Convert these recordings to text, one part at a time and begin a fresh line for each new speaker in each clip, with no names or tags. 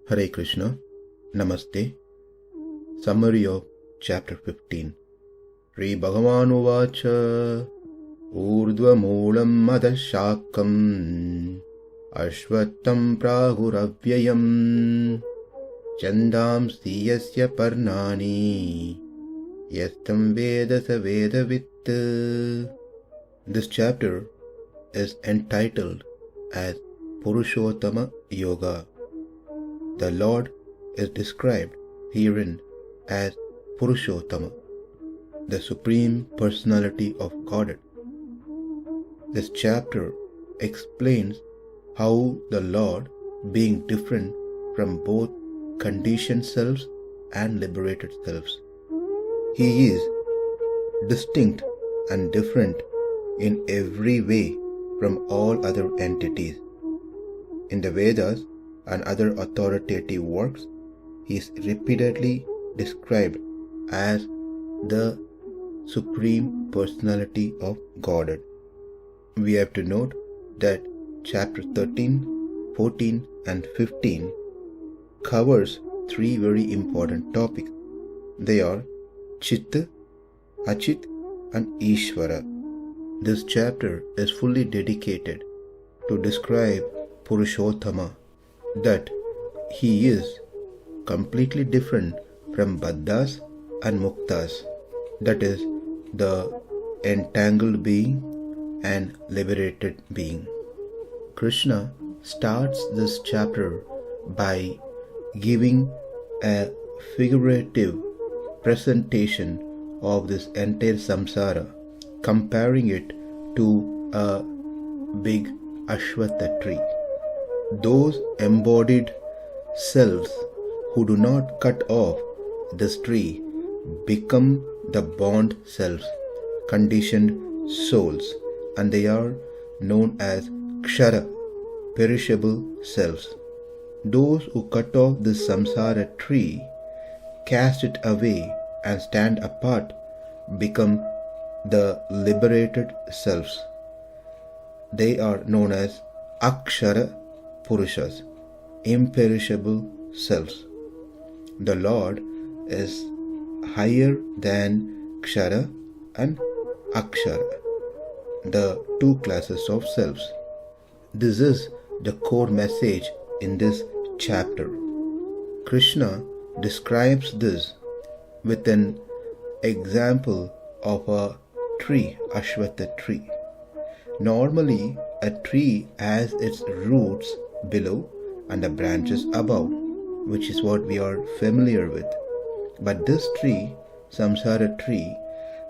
Hare Krishna, Namaste. Summary of Chapter 15. Sri Bhagavan Uvacha Urdhva Moolam Adashakam Ashvattam Prahuravyayam Chandam Siyasya Parnani Yastam Veda Savedavit. This chapter is entitled as Purushottama Yoga. The Lord is described herein as Purushottama, the Supreme Personality of Godhead. This chapter explains how the Lord, being different from both conditioned selves and liberated selves, He is distinct and different in every way from all other entities. In the Vedas and other authoritative works, he is repeatedly described as the Supreme Personality of Godhead. We have to note that chapter 13, 14 and 15 covers three very important topics. They are Chit, Achit and Ishvara. This chapter is fully dedicated to describe Purushottama, that he is completely different from Baddhas and Muktas, that is, the entangled being and liberated being. Krishna starts this chapter by giving a figurative presentation of this entire samsara, comparing it to a big Ashwatha tree. Those embodied selves who do not cut off this tree become the bond selves, conditioned souls, and they are known as Kshara, perishable selves. Those who cut off this samsara tree, cast it away and stand apart become the liberated selves. They are known as Akshara Purushas, imperishable selves. The Lord is higher than Kshara and Akshara, the two classes of selves. This is the core message in this chapter. Krishna describes this with an example of a tree, Ashwatha tree. Normally, a tree has its roots below and the branches above, which is what we are familiar with. But this tree, samsara tree,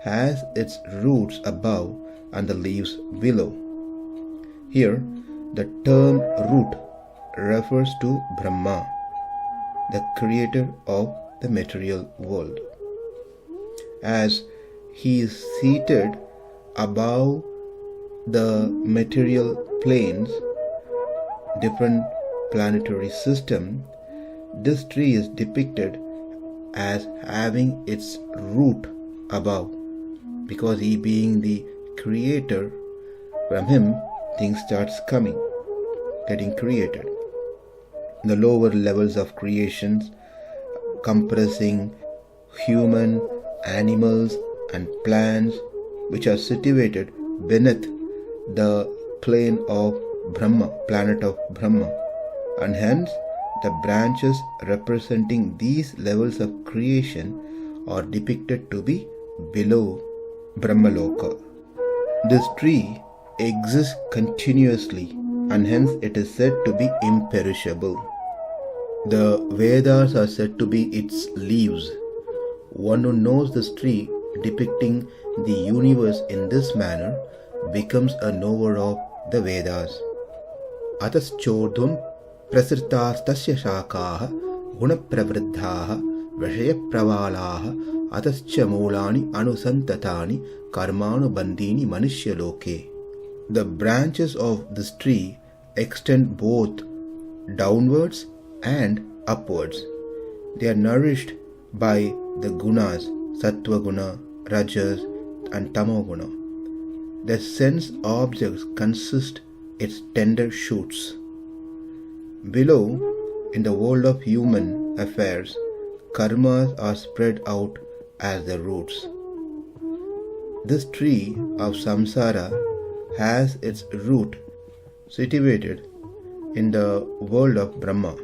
has its roots above and the leaves below. Here, the term root refers to Brahma, the creator of the material world. As he is seated above the material planes, different planetary system, this tree is depicted as having its root above, because he being the creator, from him things starts getting created. The lower levels of creations compressing human, animals and plants, which are situated beneath the plane of Brahma, planet of Brahma, and hence the branches representing these levels of creation are depicted to be below Brahmaloka. This tree exists continuously and hence it is said to be imperishable. The Vedas are said to be its leaves. One who knows this tree depicting the universe in this manner becomes a knower of the Vedas. Ataschodhum prasritastasya shakaha gunapravriddhaha vishayapravalaha atascha moolani anusantatani karmanu bandini manushya-loke. The branches of this tree extend both downwards and upwards. They are nourished by the gunas, sattva guna, rajas and tamoguna. The sense objects consist its tender shoots. Below, in the world of human affairs, karmas are spread out as the roots. This tree of samsara has its root situated in the world of Brahma.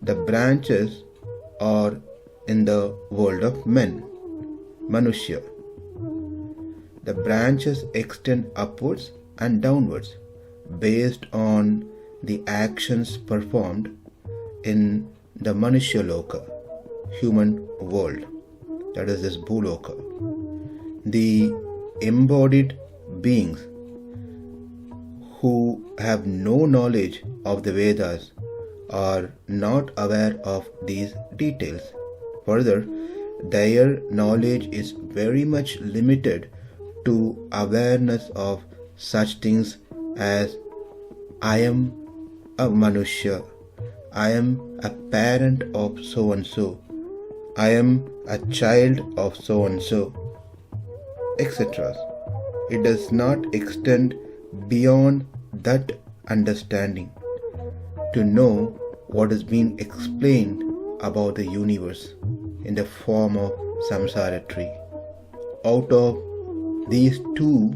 The branches are in the world of men, Manushya. The branches extend upwards and downwards based on the actions performed in the Manushya Loka, human world, that is this Bhuloka. The embodied beings who have no knowledge of the Vedas are not aware of these details. Further, their knowledge is very much limited to awareness of such things as I am a Manushya, I am a parent of so and so, I am a child of so and so, etc. It does not extend beyond that understanding to know what is being explained about the universe in the form of samsara tree. Out of these two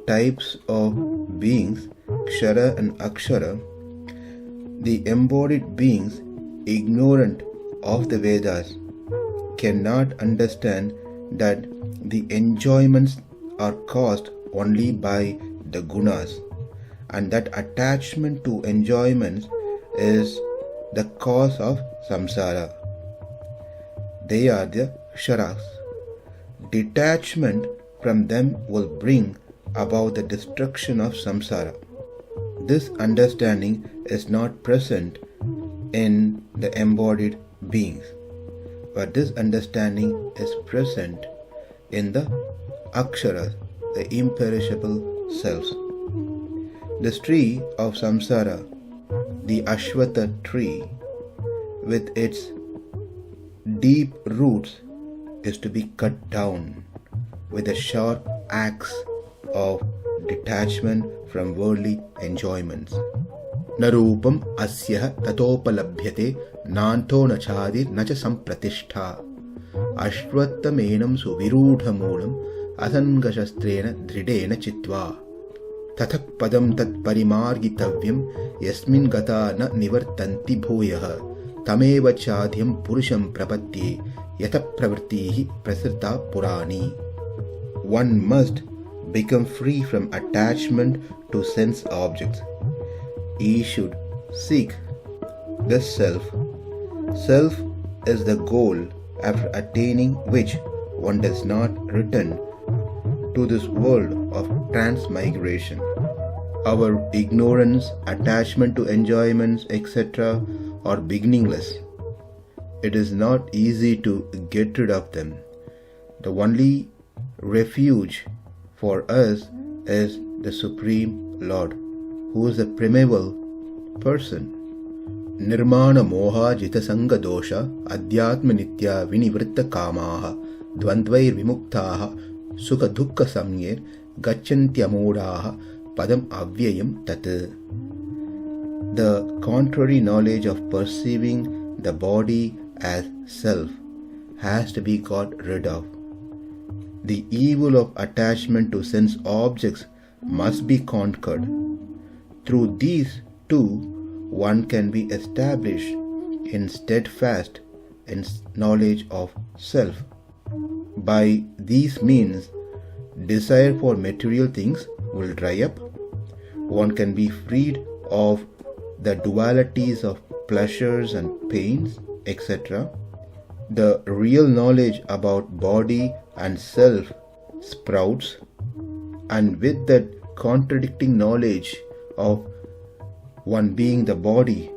types of beings, Kshara and Akshara, the embodied beings ignorant of the Vedas cannot understand that the enjoyments are caused only by the gunas, and that attachment to enjoyments is the cause of samsara. They are the ksharas. Detachment from them will bring about the destruction of samsara. This understanding is not present in the embodied beings, but this understanding is present in the aksharas, the imperishable selves. This tree of samsara, the Ashwata tree, with its deep roots, is to be cut down with a sharp axe of detachment from worldly enjoyments. Narupam asya tatopalabhyate nanto nachadir nacha sampratishtha ashwatthamenam suvirudhamulam asangashastrena dridena chitva तथ पदम तत्परिमार्गितव्यम यस्मिन् गता न निवर्तन्ति भूयः तमेव चाद्यं पुरुषं प्रपद्ये यतः प्रवृत्तिः प्रसृता पुराणी. One must become free from attachment to sense objects. He should seek this self. Self is the goal after attaining which one does not return to this world of transmigration. Our ignorance, attachment to enjoyments, etc. are beginningless. It is not easy to get rid of them. The only refuge for us is the Supreme Lord, who is the primeval person. Nirmana moha jita sanga dosha adhyatma nitya vinivritta kamaha dvandvair vimuktaha sukha dukkha samyer gacchantyamodaha padam avyayam tat. The contrary knowledge of perceiving the body as self has to be got rid of. The evil of attachment to sense objects must be conquered. Through these two, one can be established in steadfast in knowledge of self. By these means, desire for material things will dry up. One can be freed of the dualities of pleasures and pains, etc. The real knowledge about body and self sprouts, and with that contradicting knowledge of one being the body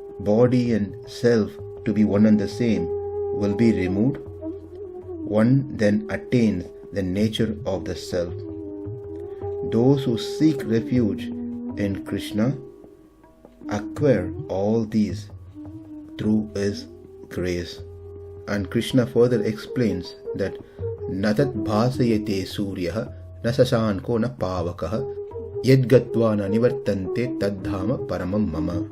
and self to be one and the same will be removed. One then attains the nature of the self. Those who seek refuge in Krishna acquire all these through His grace. And Krishna further explains that natat bhasayate suryah na sasanko na pavakah yadgatva na nivartante taddhama paramam mama.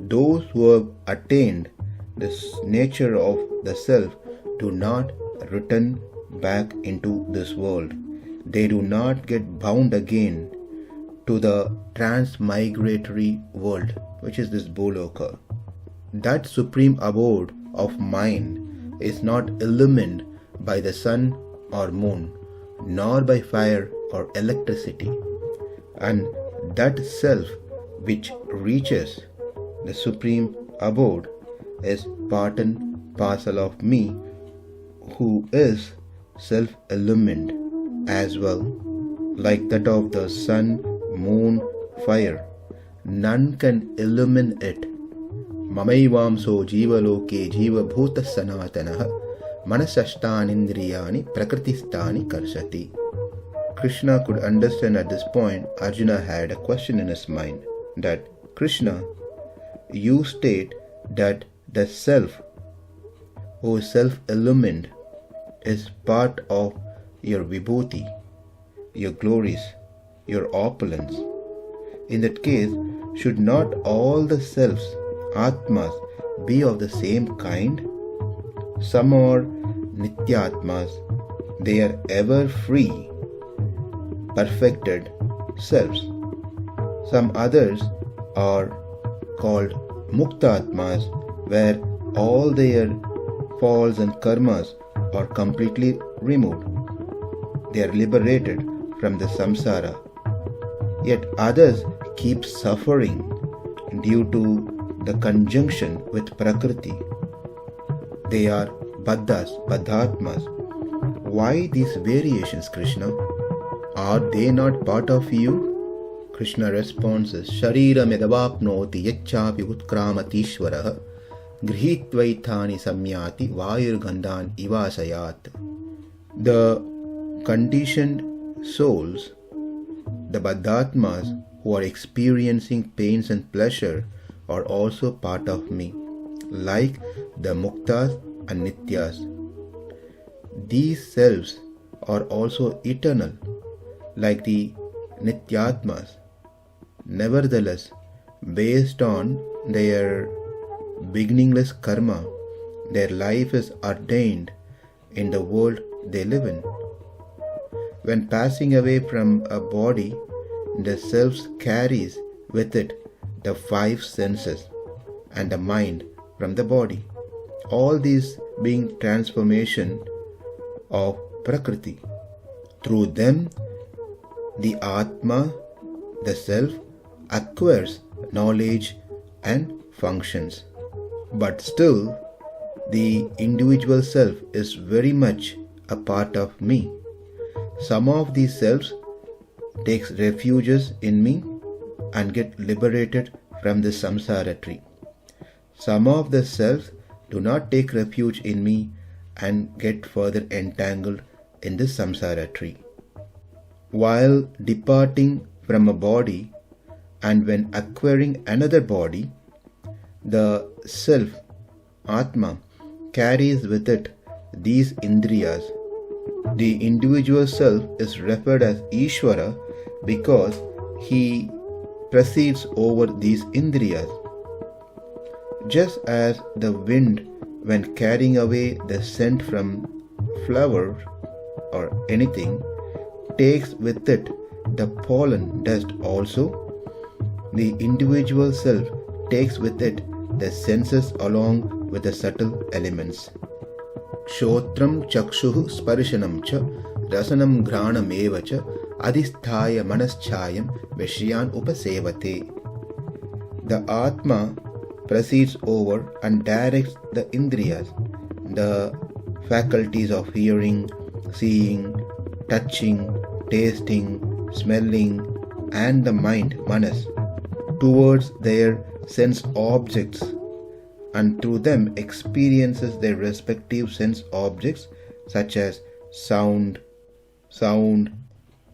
Those who have attained this nature of the self do not return back into this world. They do not get bound again to the transmigratory world, which is this Boloka. That supreme abode of mind is not illumined by the sun or moon, nor by fire or electricity. And that self which reaches the supreme abode is part and parcel of me, who is self-illumined as well, like that of the sun, moon, fire. None can illumine it. Mamaivamso jivaloke jivabhuta sanatanaha manasashtanindriyani prakristani karshati. Krishna could understand at this point. Arjuna had a question in his mind that, Krishna, you state that the self who is self-illumined is part of your vibhuti, your glories, your opulence. In that case, should not all the selves, atmas, be of the same kind? Some are nityatmas, they are ever free, perfected selves. Some others are called muktatmas, where all their faults and karmas are completely removed. They are liberated from the samsara. Yet others keep suffering due to the conjunction with Prakriti. They are baddhas, baddhatmas. Why these variations, Krishna? Are they not part of you? Krishna responds, Sharira medavapnoti yacchapi utkramatishvaraha grihitvaithani samyati vayurgandhan ivasayat. The conditioned souls, the baddhatmas who are experiencing pains and pleasure, are also part of me, like the muktas and nityas. These selves are also eternal, like the nityatmas. Nevertheless, based on their beginningless karma, their life is ordained in the world they live in. When passing away from a body, the self carries with it the five senses and the mind from the body, all these being transformation of Prakriti. Through them, the Atma, the self, acquires knowledge and functions. But still, the individual self is very much a part of me. Some of these selves takes refuges in me and get liberated from the samsara tree. Some of the selves do not take refuge in me and get further entangled in the samsara tree. While departing from a body and when acquiring another body, the self, Atma, carries with it these indriyas. The individual self is referred as Ishvara because he presides over these indriyas. Just as the wind, when carrying away the scent from flowers or anything, takes with it the pollen dust also, the individual self takes with it the senses along with the subtle elements. Kshotram chakshuh sparshanam cha rasanam ghranam eva cha adhisthaya manaschayam vishyan upasevate. The Atma presides over and directs the indriyas, the faculties of hearing, seeing, touching, tasting, smelling, and the mind, manas, towards their sense objects, and through them experiences their respective sense objects such as sound,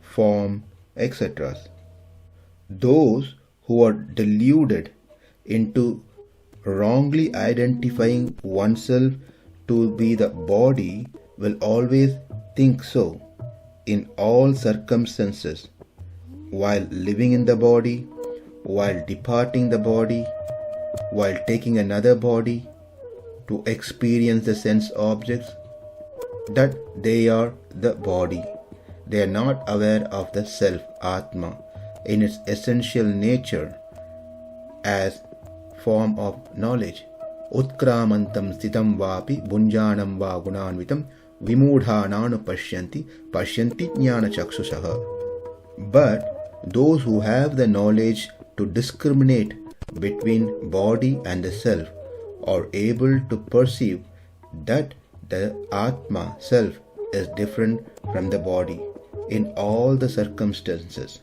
form, etc. Those who are deluded into wrongly identifying oneself to be the body will always think so in all circumstances, while living in the body, while departing the body, while taking another body to experience the sense objects, that they are the body. They are not aware of the self, Atma, in its essential nature as form of knowledge. Utkramantam sthitam vapi bunjanam va gunanvitam vimudhananu pashyanti jnana chaksusaha. But those who have the knowledge to discriminate between body and the self are able to perceive that the Atma, self, is different from the body in all the circumstances.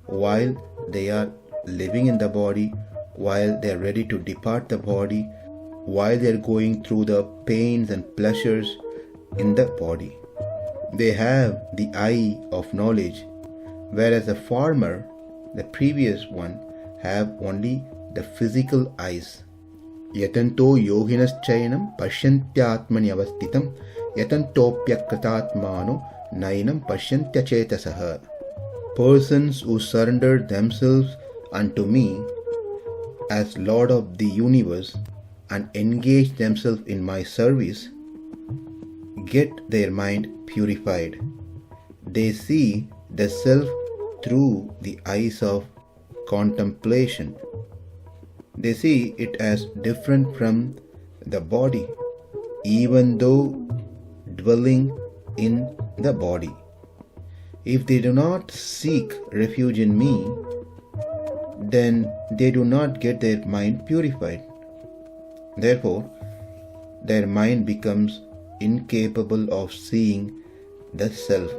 While they are living in the body, while they are ready to depart the body, while they are going through the pains and pleasures in the body. They have the eye of knowledge, whereas the former, the previous one, have only the physical eyes. Yatanto yoginaschayanam pashyantyatmani avastitam yatantopyakratatmano nainam pashyantyachetasaha. Persons who surrender themselves unto me as Lord of the universe and engage themselves in my service get their mind purified. They see the self through the eyes of contemplation. They see it as different from the body, even though dwelling in the body. If they do not seek refuge in me, then they do not get their mind purified. Therefore, their mind becomes incapable of seeing the self.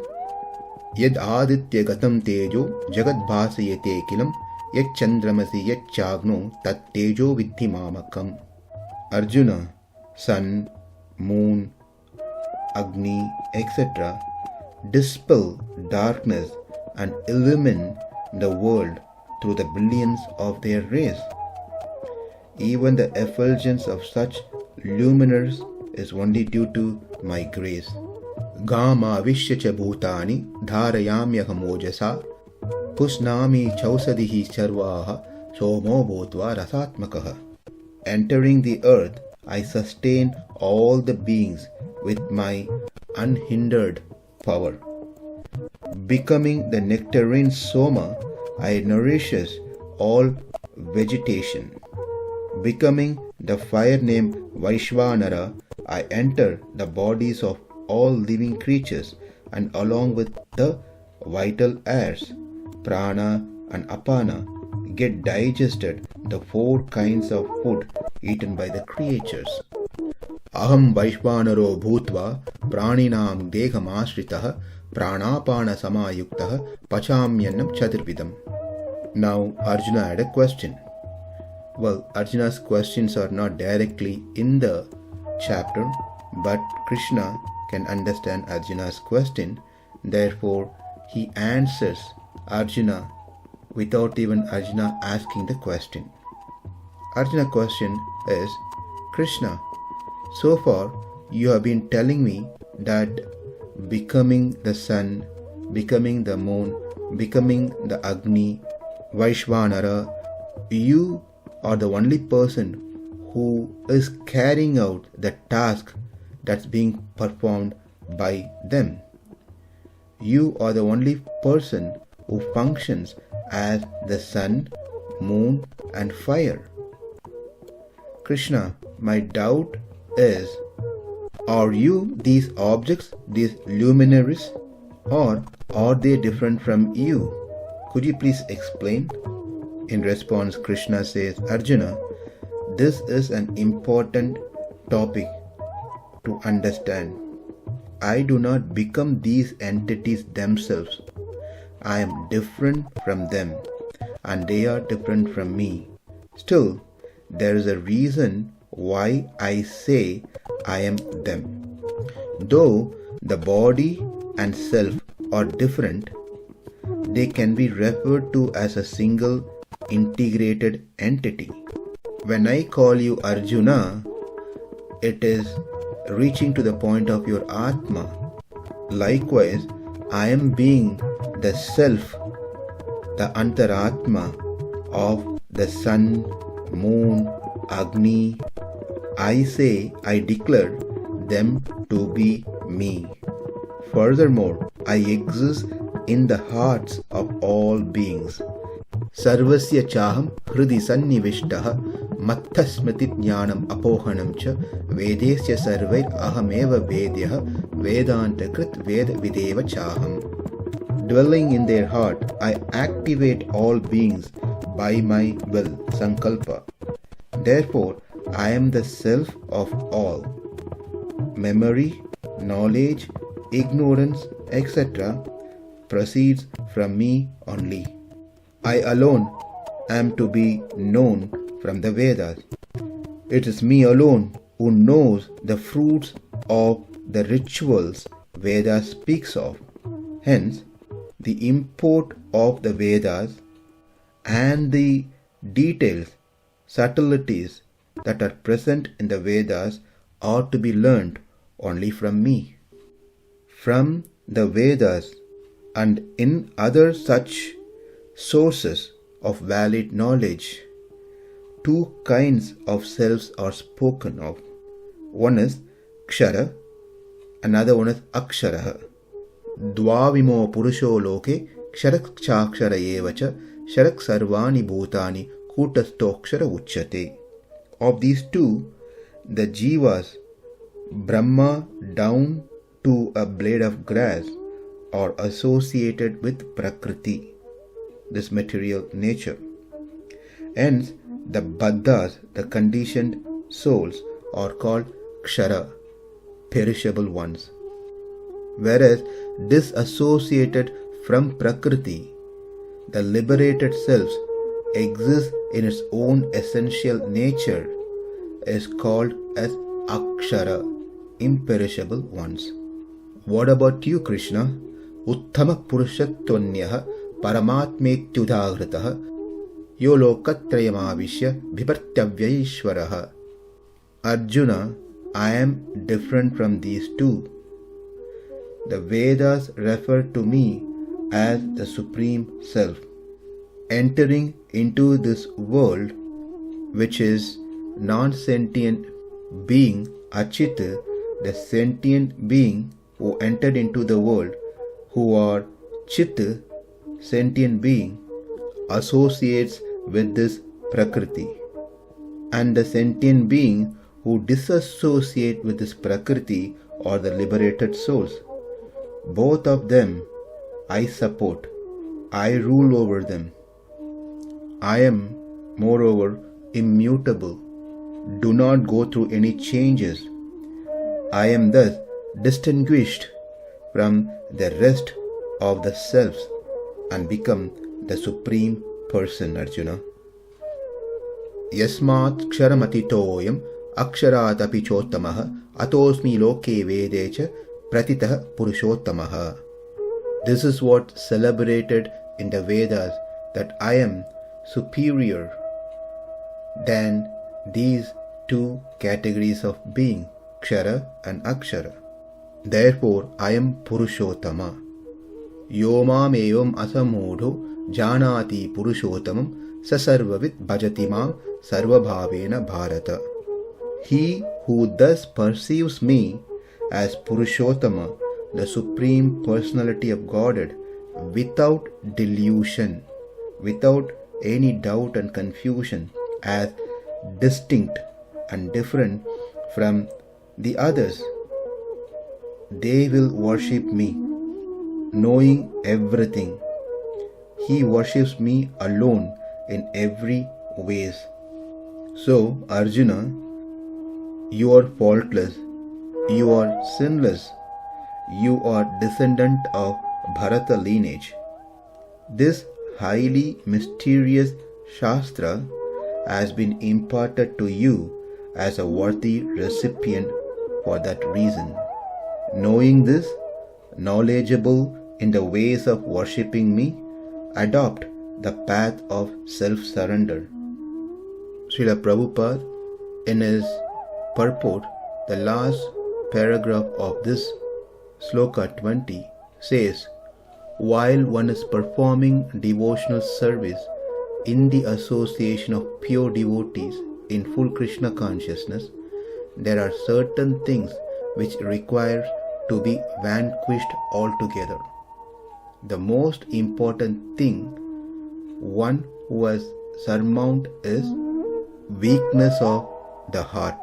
Yad aditya gatam tejo jagad bhasayate kilam yad chandramasi yad chagno tat tejo vidhi mamakam. Arjuna, sun, moon, Agni, etc. dispel darkness and illumine the world through the brilliance of their rays. Even the effulgence of such luminaries is only due to my grace. Gama vishya bhutani dharayamyaham ojasa pusnami chausadihi charvaha somo bhutva rasatmakaha. Entering the earth, I sustain all the beings with my unhindered power. Becoming the nectarine soma, I nourishes all vegetation. Becoming the fire named Vaishvanara, I enter the bodies of all living creatures and along with the vital airs, prana and apana, get digested the 4 kinds of food eaten by the creatures. Aham Vaishvanaro bhutva praninam deham ashritaha pranapana samayuktaha pachamyannam chaturvidam. Now Arjuna had a question. Well, Arjuna's questions are not directly in the chapter, but Krishna can understand Arjuna's question. Therefore, he answers Arjuna without even Arjuna asking the question. Arjuna's question is, Krishna, so far you have been telling me that becoming the sun, becoming the moon, becoming the Agni, Vaishvanara, you are the only person who is carrying out the task that's being performed by them. You are the only person who functions as the sun, moon and fire. Krishna, my doubt is, are you these objects, these luminaries, or are they different from you? Could you please explain? In response, Krishna says, Arjuna, this is an important topic to understand. I do not become these entities themselves. I am different from them, and they are different from me. Still, there is a reason why I say I am them. Though the body and self are different, they can be referred to as a single integrated entity. When I call you Arjuna, it is reaching to the point of your Atma. Likewise, I am being the self, the Antaratma of the sun, moon, Agni. I declare them to be me. Furthermore, I exist in the hearts of all beings. Sarvasya chaham hridi sannivishtaha mattha smriti jnanam apohanam cha vedesya sarvair ahameva vedyah vedantakrit ved videva chaham. Dwelling in their heart, I activate all beings by my will, sankalpa. Therefore, I am the self of all. Memory, knowledge, ignorance, etc. proceeds from me only. I alone am to be known from the Vedas. It is me alone who knows the fruits of the rituals Vedas speaks of. Hence, the import of the Vedas and the details, subtleties that are present in the Vedas are to be learned only from me. From the Vedas and in other such sources of valid knowledge, two kinds of selves are spoken of. One is Kshara, another one is Akshara. Dvavimo Purusho Loke Ksharak Chakshara Evacha Sharak Sarvani Bhutani Kutastokshara Uchyate. Of these two, the Jivas, Brahma down to a blade of grass, are associated with Prakriti, this material nature. Hence, the Baddhas, the conditioned souls, are called Kshara, perishable ones. Whereas, disassociated from Prakriti, the liberated self exists in its own essential nature, is called as Akshara, imperishable ones. What about you, Krishna? Uttama Purushatvanyah Paramatmetyudaghritaha Yo Lokatrayamavishya Bhipartyavyashvaraha. Arjuna, I am different from these two. The Vedas refer to me as the Supreme Self. Entering into this world, which is non-sentient being, Achita, the sentient being who entered into the world, who are Chitta, sentient being, associates with this Prakriti. And the sentient being who disassociate with this Prakriti are the liberated souls. Both of them I support. I rule over them. I am, moreover, immutable. Do not go through any changes. I am thus distinguished from the rest of the selves and become the Supreme Person, Arjuna. Yasmat ksharamatoyam aksharat api chottamaha atosmi loke vedecha pratitah purushottamaha. This is what celebrated in the Vedas, that I am superior than these two categories of being, Kshara and Akshara. Therefore, I am Purushottama. Yomam evam asamudho janati Purushottamam sasarvavit bhajatimam sarvabhavena bharata. He who thus perceives me as Purushottama, the Supreme Personality of Godhead, without delusion, without any doubt and confusion, as distinct and different from the others, they will worship me, knowing everything. He worships me alone in every ways. So, Arjuna, you are faultless, you are sinless, you are descendant of Bharata lineage. This highly mysterious Shastra has been imparted to you as a worthy recipient for that reason. Knowing this, knowledgeable in the ways of worshipping me, adopt the path of self-surrender. Srila Prabhupada, in his purport, the last paragraph of this Sloka 20 says, while one is performing devotional service in the association of pure devotees, in full Krishna consciousness, there are certain things which require to be vanquished altogether. The most important thing one who has surmounted is weakness of the heart.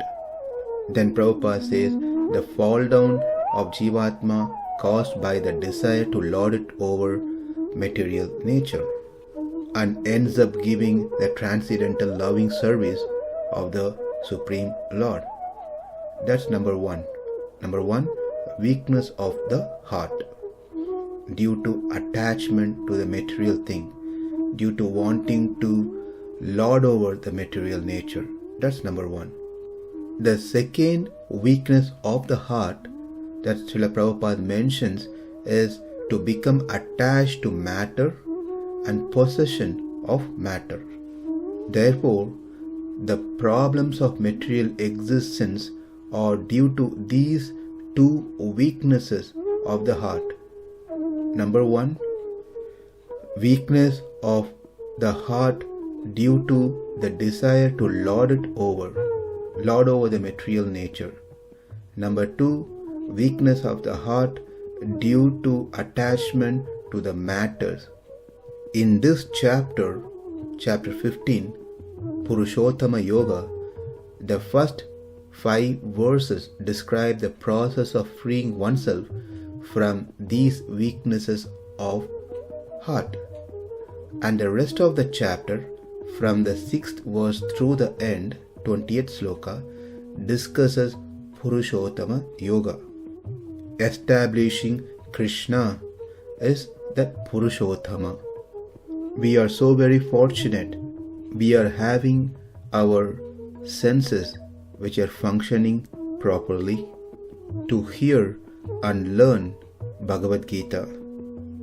Then Prabhupada says the fall down of Jivatma caused by the desire to lord it over material nature and ends up giving the transcendental loving service of the Supreme Lord. That's number one. Number one, weakness of the heart due to attachment to the material thing, due to wanting to lord over the material nature. That's number one. The second weakness of the heart that Srila Prabhupada mentions is to become attached to matter and possession of matter. Therefore, the problems of material existence are due to these two weaknesses of the heart. Number one, weakness of the heart due to the desire to lord over the material nature. Number two, weakness of the heart due to attachment to the matters. In this chapter 15, Purushottama Yoga, the first 5 verses describe the process of freeing oneself from these weaknesses of heart. And the rest of the chapter, from the 6th verse through the end, 20th sloka, discusses Purushottama Yoga. Establishing Krishna is that Purushottama. We are so very fortunate. We are having our senses which are functioning properly to hear and learn Bhagavad Gita,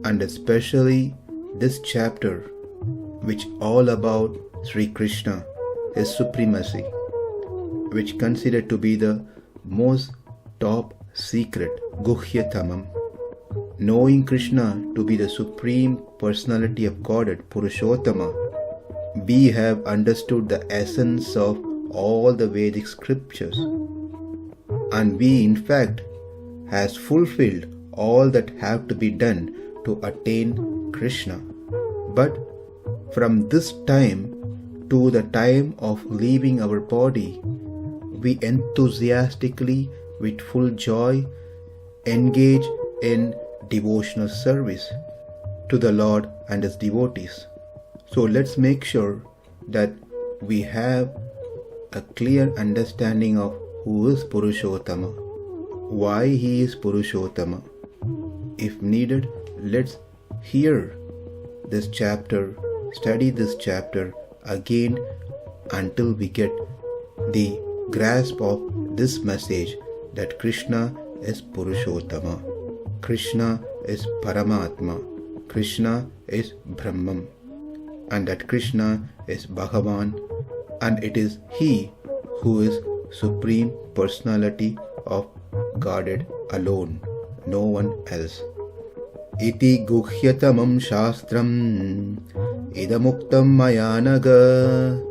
and especially this chapter which all about Sri Krishna, his supremacy, which considered to be the most top secret, Guhyatamam. Knowing Krishna to be the supreme personality of Godhead, Purushottama, we have understood the essence of all the Vedic scriptures, and we in fact has fulfilled all that have to be done to attain Krishna. But from this time to the time of leaving our body, we enthusiastically, with full joy, engage in devotional service to the Lord and His devotees. So let's make sure that we have a clear understanding of who is Purushottama, why he is Purushottama. If needed, let's hear this chapter, study this chapter again until we get the grasp of this message that Krishna is Purushottama, Krishna is Paramatma, Krishna is Brahman, and that Krishna is Bhagavan, and it is He who is Supreme Personality of Godhead alone, no one else. Iti guhyatamam shastram idamuktam maya naga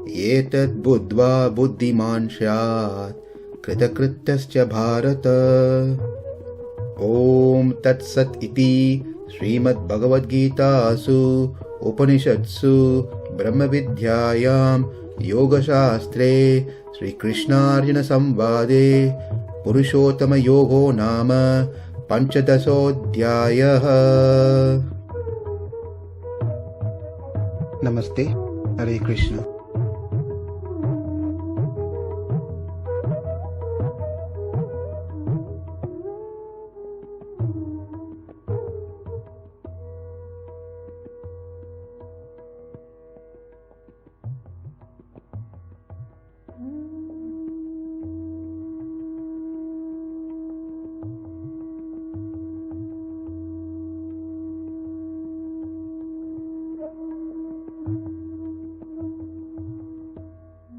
yetat buddva buddhiman shyat kritakritascha bharata. Om Tat Sat Iti Srimad Bhagavad Gita Asu Upanishadsu Brahma Vidyayam Yoga Shastre Sri Krishna Arjuna Samvade Purushottama Yogo Nama Panchadasodhyayah. Namaste. Hare Krishna.